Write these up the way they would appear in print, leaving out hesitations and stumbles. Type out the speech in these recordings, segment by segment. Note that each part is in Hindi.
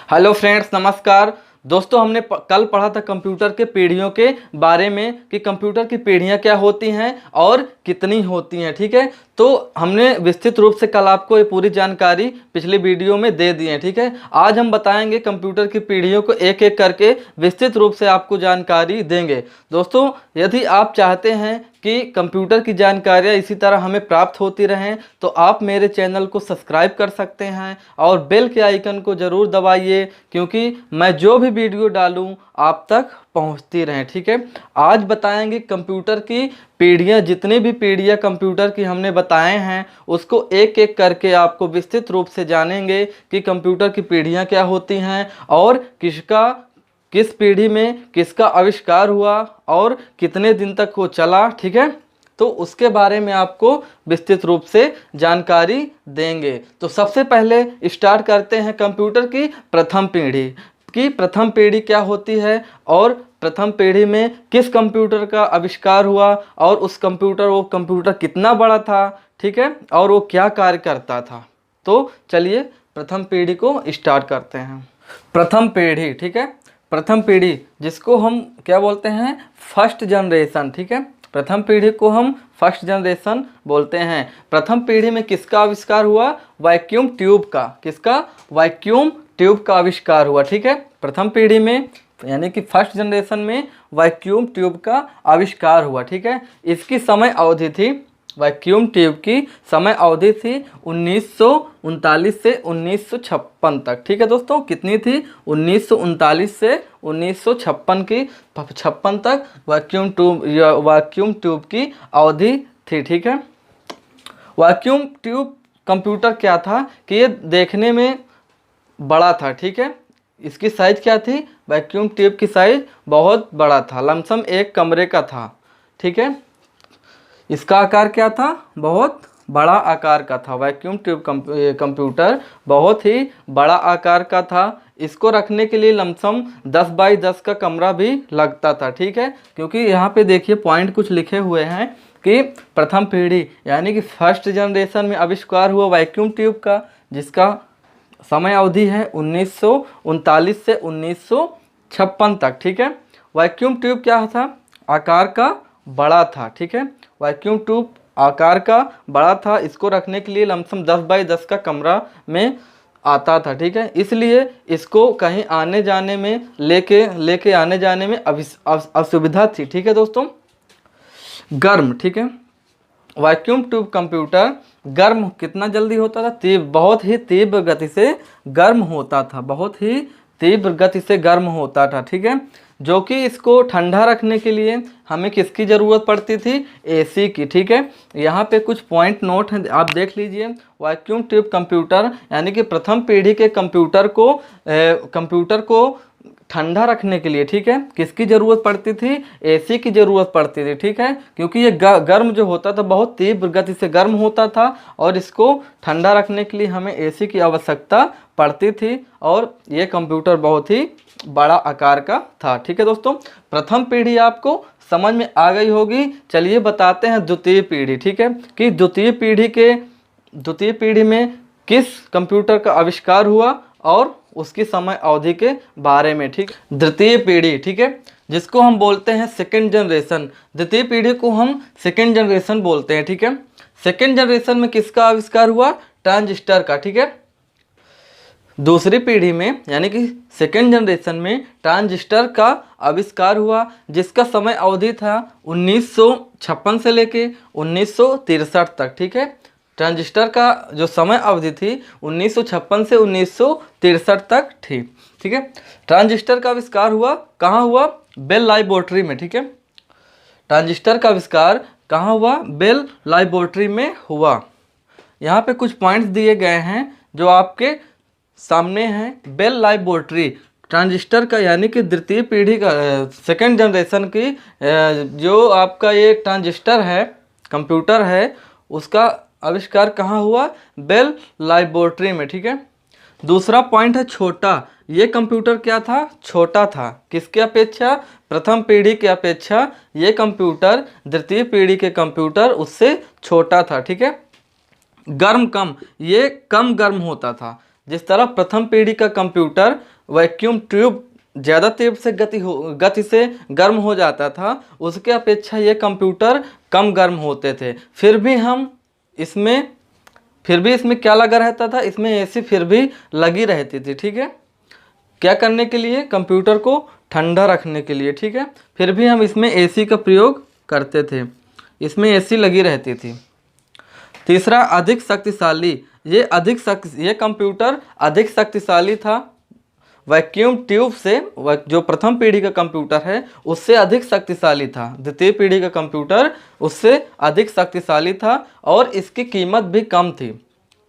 हेलो फ्रेंड्स, नमस्कार दोस्तों। हमने कल पढ़ा था कंप्यूटर के पीढ़ियों के बारे में कि कंप्यूटर की पीढ़ियां क्या होती हैं और कितनी होती हैं। ठीक है, तो हमने विस्तृत रूप से कल आपको ये पूरी जानकारी पिछली वीडियो में दे दी है। ठीक है, आज हम बताएंगे कंप्यूटर की पीढ़ियों को एक एक करके विस्तृत रूप से आपको जानकारी देंगे। दोस्तों, यदि आप चाहते हैं कि कंप्यूटर की जानकारियाँ इसी तरह हमें प्राप्त होती रहें तो आप मेरे चैनल को सब्सक्राइब कर सकते हैं और बेल के आइकन को ज़रूर दबाइए, क्योंकि मैं जो भी वीडियो डालूं आप तक पहुंचती रहें। ठीक है, आज बताएंगे कंप्यूटर की पीढ़ियाँ, जितनी भी पीढ़ियाँ कंप्यूटर की हमने बताए हैं उसको एक एक करके आपको विस्तृत रूप से जानेंगे कि कंप्यूटर की पीढ़ियाँ क्या होती हैं और किस पीढ़ी में किसका आविष्कार हुआ और कितने दिन तक वो चला। ठीक है, तो उसके बारे में आपको विस्तृत रूप से जानकारी देंगे। तो सबसे पहले स्टार्ट करते हैं कंप्यूटर की प्रथम पीढ़ी क्या होती है और प्रथम पीढ़ी में किस कंप्यूटर का आविष्कार हुआ और वो कंप्यूटर कितना बड़ा था। ठीक है, और वो क्या कार्य करता था। तो चलिए प्रथम पीढ़ी को स्टार्ट करते हैं। प्रथम पीढ़ी, ठीक है, प्रथम पीढ़ी जिसको हम क्या बोलते हैं, फर्स्ट जनरेशन। ठीक है, प्रथम पीढ़ी को हम फर्स्ट जनरेशन बोलते हैं। प्रथम पीढ़ी में किसका आविष्कार हुआ? वैक्यूम ट्यूब का। किसका? वैक्यूम ट्यूब का आविष्कार हुआ। ठीक है, प्रथम पीढ़ी में यानी कि फर्स्ट जनरेशन में वैक्यूम ट्यूब का आविष्कार हुआ। ठीक है, इसकी समय अवधि थी, वैक्यूम ट्यूब की समय अवधि थी 1939 से 1956 तक। ठीक है दोस्तों, कितनी थी? 1939 से 1956 की 56 तक वैक्यूम ट्यूब की अवधि थी। ठीक है, वैक्यूम ट्यूब कंप्यूटर क्या था कि ये देखने में बड़ा था। ठीक है, इसकी साइज क्या थी? वैक्यूम ट्यूब की साइज बहुत बड़ा था, लमसम एक कमरे का था। ठीक है, इसका आकार क्या था? बहुत बड़ा आकार का था। वैक्यूम ट्यूब कंप्यूटर बहुत ही बड़ा आकार का था। इसको रखने के लिए लमसम 10 बाई 10 का कमरा भी लगता था। ठीक है, क्योंकि यहाँ पे देखिए पॉइंट कुछ लिखे हुए हैं कि प्रथम पीढ़ी यानी कि फर्स्ट जनरेशन में आविष्कार हुआ वैक्यूम ट्यूब का, जिसका समय अवधि है 1939 से 1956 तक। ठीक है, वैक्यूम ट्यूब क्या था? आकार का बड़ा था। ठीक है, वैक्यूम ट्यूब आकार का बड़ा था। इसको रखने के लिए लमसम 10 बाई 10 का कमरा में आता था। ठीक है, इसलिए इसको कहीं आने जाने में लेके आने जाने में असुविधा थी। ठीक है दोस्तों, गर्म। ठीक है, वैक्यूम ट्यूब कंप्यूटर गर्म कितना जल्दी होता था? बहुत ही तीव्र गति से गर्म होता था, बहुत ही तीव्र गति से गर्म होता था। ठीक है, जो कि इसको ठंडा रखने के लिए हमें किसकी ज़रूरत पड़ती थी? एसी की। ठीक है, यहाँ पे कुछ पॉइंट नोट हैं, आप देख लीजिए। वैक्यूम ट्यूब कंप्यूटर यानी कि प्रथम पीढ़ी के कंप्यूटर को ठंडा रखने के लिए, ठीक है, किसकी ज़रूरत पड़ती थी? एसी की ज़रूरत पड़ती थी। ठीक है, क्योंकि ये गर्म जो होता था बहुत तीव्र गति से गर्म होता था और इसको ठंडा रखने के लिए हमें एसी की आवश्यकता पड़ती थी और ये कंप्यूटर बहुत ही बड़ा आकार का था। ठीक है दोस्तों, प्रथम पीढ़ी आपको समझ में आ गई होगी। चलिए बताते हैं द्वितीय पीढ़ी। ठीक है, कि द्वितीय पीढ़ी में किस कंप्यूटर का आविष्कार हुआ और उसकी समय अवधि के बारे में। ठीक, द्वितीय पीढ़ी, ठीक है, जिसको हम बोलते हैं सेकेंड जनरेशन। द्वितीय पीढ़ी को हम सेकेंड जनरेशन बोलते हैं। ठीक है, सेकेंड जनरेशन में किसका आविष्कार हुआ? ट्रांजिस्टर का। ठीक है, दूसरी पीढ़ी में यानी कि सेकेंड जनरेशन में ट्रांजिस्टर का आविष्कार हुआ, जिसका समय अवधि था 1956 से लेके 1963 तक। ठीक है, ट्रांजिस्टर का जो समय अवधि थी 1956 से 1963 तक थी। ठीक है, ट्रांजिस्टर का आविष्कार हुआ कहाँ हुआ? बेल लैबोरेटरी में। ठीक है, ट्रांजिस्टर का आविष्कार कहाँ हुआ? बेल लैबोरेटरी में हुआ। यहाँ पे कुछ पॉइंट्स दिए गए हैं जो आपके सामने हैं। बेल लैबोरेटरी ट्रांजिस्टर का यानी कि द्वितीय पीढ़ी का सेकेंड जनरेशन की जो आपका ये ट्रांजिस्टर है, कंप्यूटर है, उसका आविष्कार कहाँ हुआ? बेल लैबोरेटरी में। ठीक है, दूसरा पॉइंट है छोटा। ये कंप्यूटर क्या था? छोटा था। किसके अपेक्षा? प्रथम पीढ़ी के अपेक्षा ये कंप्यूटर द्वितीय पीढ़ी के कंप्यूटर उससे छोटा था। ठीक है, गर्म कम, ये कम गर्म होता था। जिस तरह प्रथम पीढ़ी का कंप्यूटर वैक्यूम ट्यूब ज़्यादा तेज से गति से गर्म हो जाता था, उसके अपेक्षा ये कंप्यूटर कम गर्म होते थे। फिर भी इसमें क्या लगा रहता था, इसमें एसी फिर भी लगी रहती थी, ठीक है, क्या करने के लिए, कंप्यूटर को ठंडा रखने के लिए, ठीक है। फिर भी हम इसमें एसी का प्रयोग करते थे, इसमें एसी लगी रहती थी। तीसरा, अधिक शक्तिशाली, ये कंप्यूटर अधिक शक्तिशाली था। वैक्यूम ट्यूब से जो प्रथम पीढ़ी का कंप्यूटर है उससे अधिक शक्तिशाली था, द्वितीय पीढ़ी का कंप्यूटर उससे अधिक शक्तिशाली था और इसकी कीमत भी कम थी।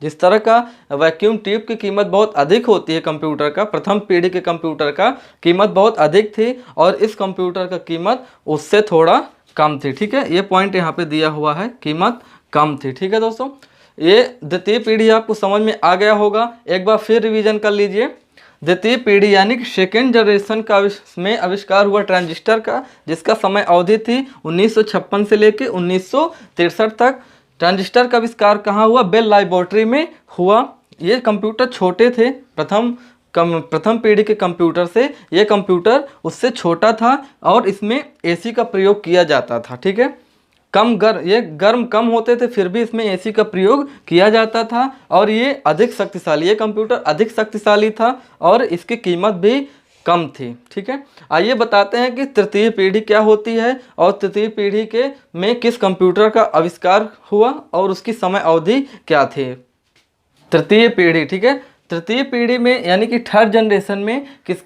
जिस तरह का वैक्यूम ट्यूब की कीमत बहुत अधिक होती है कंप्यूटर का, प्रथम पीढ़ी के कंप्यूटर का कीमत बहुत अधिक थी और इस कंप्यूटर का कीमत उससे थोड़ा कम थी, ठीक है। ये पॉइंट यहाँ पे दिया हुआ है, कीमत कम थी, ठीक है दोस्तों। ये द्वितीय पीढ़ी आपको समझ में आ गया होगा। एक बार फिर रिवीजन कर लीजिए। द्वितीय पीढ़ी यानी कि सेकेंड जनरेशन का में आविष्कार हुआ ट्रांजिस्टर का, जिसका समय अवधि थी 1956 से लेके 1963 तक। ट्रांजिस्टर का आविष्कार कहाँ हुआ, बेल लैबोरेटरी में हुआ। ये कंप्यूटर छोटे थे, प्रथम पीढ़ी के कंप्यूटर से ये कंप्यूटर उससे छोटा था और इसमें एसी का प्रयोग किया जाता था, ठीक है। ये गर्म कम होते थे, फिर भी इसमें एसी का प्रयोग किया जाता था और ये कंप्यूटर अधिक शक्तिशाली था और इसकी कीमत भी कम थी, ठीक है। आइए बताते हैं कि तृतीय पीढ़ी क्या होती है और तृतीय पीढ़ी में किस कंप्यूटर का आविष्कार हुआ और उसकी समय अवधि क्या थी। तृतीय पीढ़ी, ठीक है, तृतीय पीढ़ी में यानी कि थर्ड जनरेशन में किस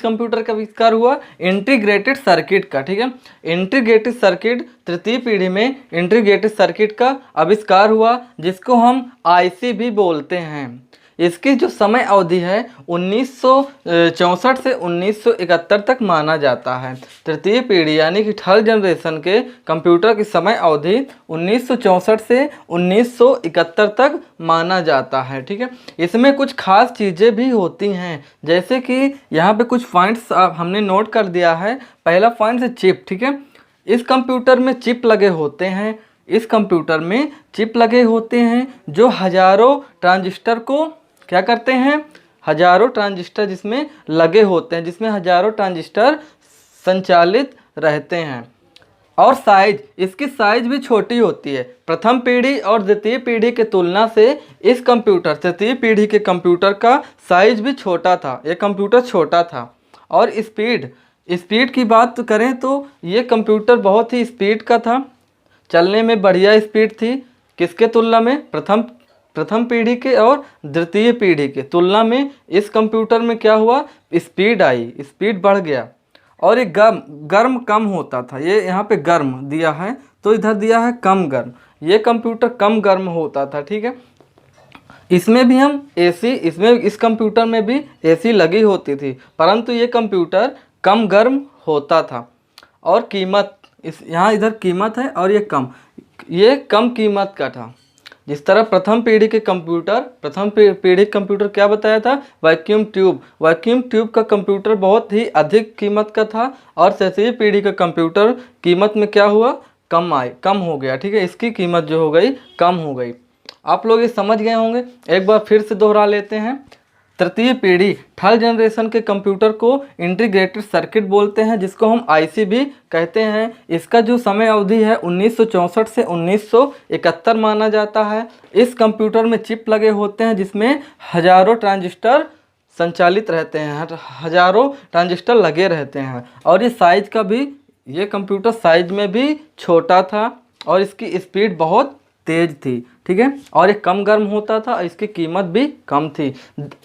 कंप्यूटर का आविष्कार हुआ, इंटीग्रेटेड सर्किट का, ठीक है। इंटीग्रेटेड सर्किट, तृतीय पीढ़ी में इंटीग्रेटेड सर्किट का आविष्कार हुआ, जिसको हम आईसी भी बोलते हैं। इसकी जो समय अवधि है 1964 से 1971 तक माना जाता है। तृतीय पीढ़ी यानी कि थर्ड जनरेशन के कंप्यूटर की समय अवधि 1964 से 1971 तक माना जाता है, ठीक है। इसमें कुछ खास चीज़ें भी होती हैं, जैसे कि यहाँ पे कुछ पॉइंट्स हमने नोट कर दिया है। पहला पॉइंट है चिप, ठीक है। इस कंप्यूटर में चिप लगे होते हैं, इस कंप्यूटर में चिप लगे होते हैं जो हजारों ट्रांजिस्टर को क्या करते हैं, हजारों ट्रांजिस्टर जिसमें लगे होते हैं, जिसमें हजारों ट्रांजिस्टर संचालित रहते हैं। और इसकी साइज भी छोटी होती है। प्रथम पीढ़ी और द्वितीय पीढ़ी के तुलना से इस तृतीय पीढ़ी के कंप्यूटर का साइज भी छोटा था, ये कंप्यूटर छोटा था। और स्पीड की बात करें तो ये कंप्यूटर बहुत ही स्पीड का था, चलने में बढ़िया स्पीड थी। किसके तुलना में, प्रथम पीढ़ी के और द्वितीय पीढ़ी के तुलना में इस कंप्यूटर में क्या हुआ, स्पीड बढ़ गया। और ये गर्म कम होता था, ये यहाँ पे गर्म दिया है तो इधर दिया है कम गर्म, ये कंप्यूटर कम गर्म होता था, ठीक है। इसमें भी हम इस कंप्यूटर में भी एसी लगी होती थी, परंतु ये कंप्यूटर कम गर्म होता था। और कीमत, यहाँ इधर कीमत है और ये कम कीमत का था। जिस तरह प्रथम पीढ़ी कंप्यूटर क्या बताया था, वैक्यूम ट्यूब का कंप्यूटर बहुत ही अधिक कीमत का था और तृतीय पीढ़ी का कंप्यूटर कीमत में क्या हुआ, कम हो गया, ठीक है। इसकी कीमत जो हो गई कम हो गई। आप लोग ये समझ गए होंगे, एक बार फिर से दोहरा लेते हैं। तृतीय पीढ़ी थर्ड जनरेशन के कंप्यूटर को इंटीग्रेटेड सर्किट बोलते हैं, जिसको हम आईसी भी कहते हैं। इसका जो समय अवधि है 1964 से 1971 माना जाता है। इस कंप्यूटर में चिप लगे होते हैं जिसमें हजारों ट्रांजिस्टर संचालित रहते हैं, हजारों ट्रांजिस्टर लगे रहते हैं। और ये कंप्यूटर साइज में भी छोटा था और इसकी स्पीड बहुत तेज थी, ठीक है। और ये कम गर्म होता था, इसकी कीमत भी कम थी।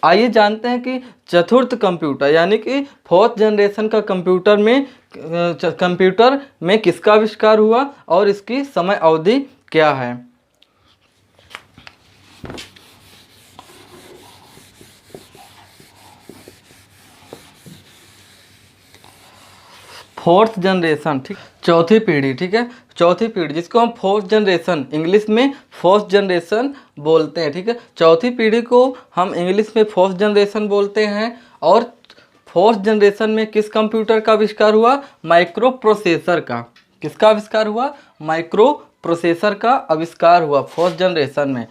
आइए जानते हैं कि चतुर्थ कंप्यूटर यानी कि फोर्थ जनरेशन का कंप्यूटर में किसका आविष्कार हुआ और इसकी समय अवधि क्या है। फोर्थ जनरेशन, ठीक, चौथी पीढ़ी, ठीक है, चौथी पीढ़ी जिसको हम फोर्थ जनरेशन, इंग्लिश में फोर्थ जनरेशन बोलते हैं, ठीक है। चौथी पीढ़ी को हम इंग्लिश में फोर्थ जनरेशन बोलते हैं। और फोर्थ जनरेशन में किस कंप्यूटर का आविष्कार हुआ, माइक्रो प्रोसेसर का। किसका आविष्कार हुआ, माइक्रो प्रोसेसर का आविष्कार हुआ फोर्थ जनरेशन में।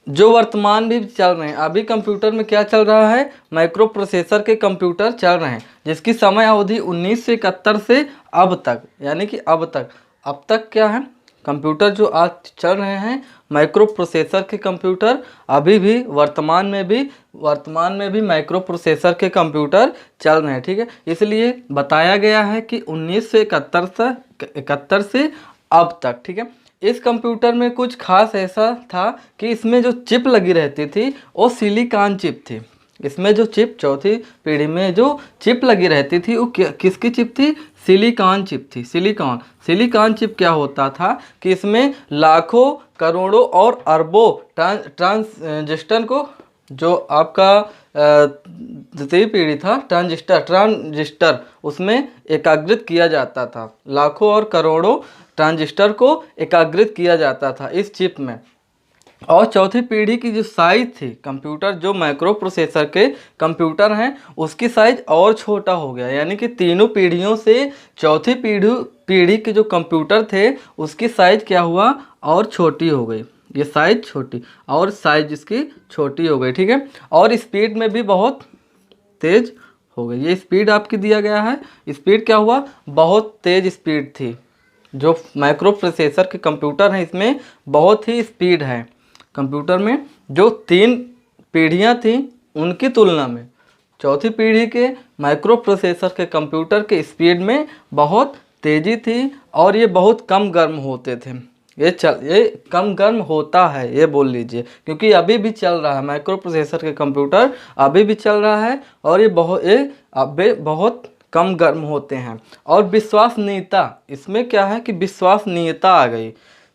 जो वर्तमान भी चल रहे हैं, अभी कंप्यूटर में क्या चल रहा है, माइक्रो प्रोसेसर के कंप्यूटर चल रहे हैं, जिसकी समय अवधि 1971 से अब तक, यानी कि अब तक क्या है, कंप्यूटर जो आज चल रहे हैं माइक्रो प्रोसेसर के कंप्यूटर, अभी भी वर्तमान में भी माइक्रो प्रोसेसर के कंप्यूटर चल रहे हैं। ठीक है, इसलिए बताया गया है कि 1971 से अब तक। ठीक है, इस कंप्यूटर में कुछ खास ऐसा था कि इसमें जो चिप लगी रहती थी वो सिलिकॉन चिप थी। इसमें जो चिप, चौथी पीढ़ी में जो चिप लगी रहती थी वो किसकी चिप थी, सिलिकॉन चिप थी। सिलिकॉन चिप क्या होता था कि इसमें लाखों, करोड़ों और अरबों ट्रांजिस्टर को, जो आपका द्वितीय पीढ़ी था, ट्रांजिस्टर उसमें एकाग्रित किया जाता था। लाखों और करोड़ों ट्रांजिस्टर को एकाग्रित किया जाता था इस चिप में। और चौथी पीढ़ी की जो साइज थी कंप्यूटर, जो माइक्रो प्रोसेसर के कंप्यूटर हैं, उसकी साइज और छोटा हो गया, यानी कि तीनों पीढ़ियों से चौथी पीढ़ी के जो कंप्यूटर थे उसकी साइज क्या हुआ, और छोटी हो गई। ये साइज छोटी, और साइज इसकी छोटी हो गई। ठीक है, और स्पीड में भी बहुत तेज हो गई। ये स्पीड आपकी दिया गया है, स्पीड क्या हुआ, बहुत तेज स्पीड थी। जो माइक्रो प्रोसेसर के कंप्यूटर हैं इसमें बहुत ही स्पीड है। कंप्यूटर में जो 3 पीढ़ियाँ थी उनकी तुलना में चौथी पीढ़ी के माइक्रो प्रोसेसर के कंप्यूटर के स्पीड में बहुत तेज़ी थी, और ये बहुत कम गर्म होते थे। ये कम गर्म होता है, ये बोल लीजिए, क्योंकि अभी भी चल रहा है माइक्रो प्रोसेसर के कंप्यूटर, अभी भी चल रहा है, और ये बहुत कम गर्म होते हैं। और विश्वसनीयता, इसमें क्या है कि विश्वसनीयता आ गई।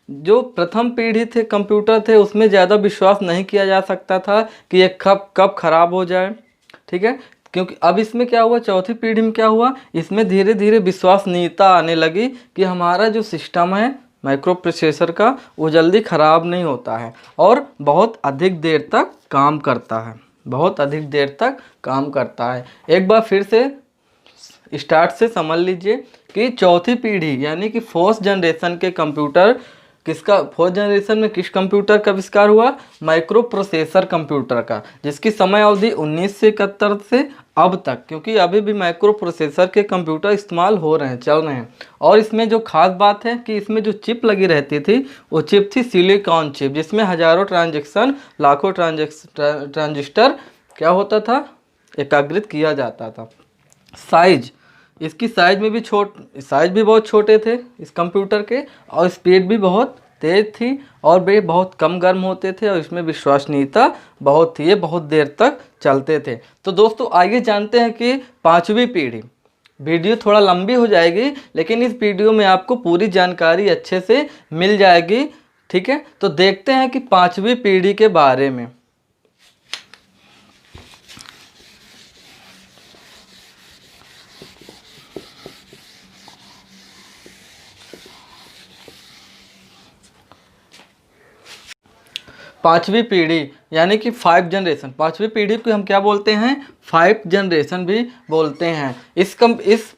जो प्रथम पीढ़ी थे कंप्यूटर थे उसमें ज़्यादा विश्वास नहीं किया जा सकता था कि ये कब खराब हो जाए। ठीक है, क्योंकि अब इसमें क्या हुआ, चौथी पीढ़ी में क्या हुआ, इसमें धीरे धीरे विश्वसनीयता आने लगी कि हमारा जो सिस्टम है माइक्रो प्रोसेसर का वो जल्दी ख़राब नहीं होता है, और बहुत अधिक देर तक काम करता है। एक बार फिर से स्टार्ट से समझ लीजिए कि चौथी पीढ़ी यानी कि फोर्थ जनरेशन के कंप्यूटर, फोर्थ जनरेशन में किस कंप्यूटर का आविष्कार हुआ, माइक्रो प्रोसेसर कंप्यूटर का, जिसकी समय अवधि 1971 से अब तक, क्योंकि अभी भी माइक्रो प्रोसेसर के कंप्यूटर इस्तेमाल हो रहे हैं, चल रहे हैं। और इसमें जो खास बात है कि इसमें जो चिप लगी रहती थी वो चिप थी सिलिकॉन चिप, जिसमें हजारों लाखों ट्रांजिस्टर क्या होता था, एकाग्रित किया जाता था। साइज, इसकी साइज भी बहुत छोटे थे इस कंप्यूटर के, और स्पीड भी बहुत तेज़ थी, और वे बहुत कम गर्म होते थे, और इसमें विश्वसनीयता बहुत थी, ये बहुत देर तक चलते थे। तो दोस्तों आइए जानते हैं कि पाँचवीं पीढ़ी। वीडियो थोड़ा लंबी हो जाएगी, लेकिन इस वीडियो में आपको पूरी जानकारी अच्छे से मिल जाएगी। ठीक है, तो देखते हैं कि पाँचवीं पीढ़ी के बारे में। पाँचवीं पीढ़ी यानी कि 5 जनरेशन, पाँचवीं पीढ़ी को हम क्या बोलते हैं, 5 जनरेशन भी बोलते हैं। इस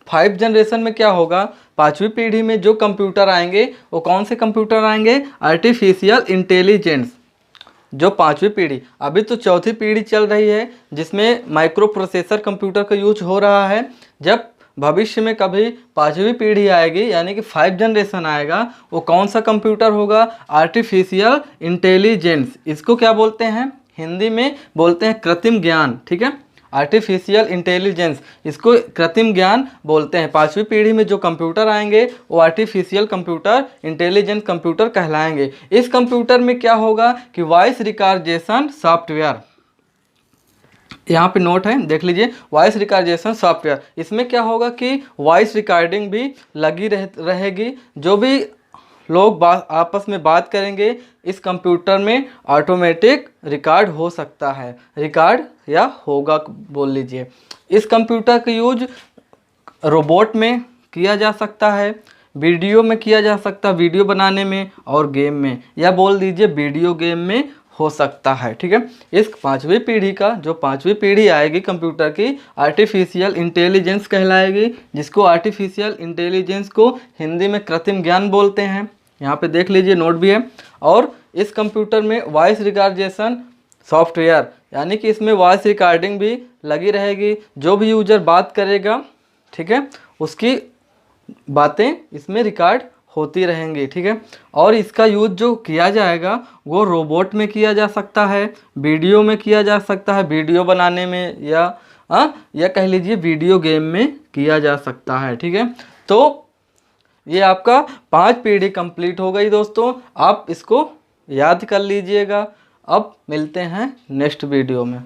5 जनरेशन में क्या होगा, पाँचवीं पीढ़ी में जो कंप्यूटर आएंगे वो कौन से कंप्यूटर आएंगे, आर्टिफिशियल इंटेलिजेंस। जो पाँचवीं पीढ़ी, अभी तो चौथी पीढ़ी चल रही है जिसमें माइक्रो प्रोसेसर कंप्यूटर का यूज हो रहा है। जब भविष्य में कभी पाँचवीं पीढ़ी आएगी यानी कि 5 जनरेशन आएगा, वो कौन सा कंप्यूटर होगा, आर्टिफिशियल इंटेलिजेंस। इसको क्या बोलते हैं, हिंदी में बोलते हैं कृत्रिम ज्ञान। ठीक है, आर्टिफिशियल इंटेलिजेंस, इसको कृत्रिम ज्ञान बोलते हैं। पाँचवीं पीढ़ी में जो कंप्यूटर आएंगे वो आर्टिफिशियल कंप्यूटर, इंटेलिजेंट कंप्यूटर कहलाएंगे। इस कंप्यूटर में क्या होगा कि वॉइस रिकॉग्निशन सॉफ्टवेयर, यहाँ पे नोट है देख लीजिए, वॉइस रिकॉग्निशन सॉफ्टवेयर, इसमें क्या होगा कि वॉइस रिकॉर्डिंग भी लगी रहेगी। जो भी लोग आपस में बात करेंगे इस कंप्यूटर में ऑटोमेटिक रिकॉर्ड हो सकता है, रिकॉर्ड या होगा बोल लीजिए। इस कंप्यूटर का यूज रोबोट में किया जा सकता है, वीडियो में किया जा सकता है, वीडियो बनाने में, और गेम में, या बोल दीजिए वीडियो गेम में हो सकता है। ठीक है, इस पाँचवीं पीढ़ी का, जो पाँचवीं पीढ़ी आएगी कंप्यूटर की, आर्टिफिशियल इंटेलिजेंस कहलाएगी, जिसको आर्टिफिशियल इंटेलिजेंस को हिंदी में कृत्रिम ज्ञान बोलते हैं। यहाँ पे देख लीजिए नोट भी है। और इस कंप्यूटर में वॉइस रिकॉर्डेशन सॉफ्टवेयर, यानी कि इसमें वॉइस रिकॉर्डिंग भी लगी रहेगी। जो भी यूजर बात करेगा, ठीक है, उसकी बातें इसमें रिकॉर्ड होती रहेंगी, ठीक है। और इसका यूज जो किया जाएगा वो रोबोट में किया जा सकता है, वीडियो में किया जा सकता है, वीडियो बनाने में, या कह लीजिए वीडियो गेम में किया जा सकता है, ठीक है। तो ये आपका 5 पीढ़ी कंप्लीट हो गई दोस्तों, आप इसको याद कर लीजिएगा। अब मिलते हैं नेक्स्ट वीडियो में।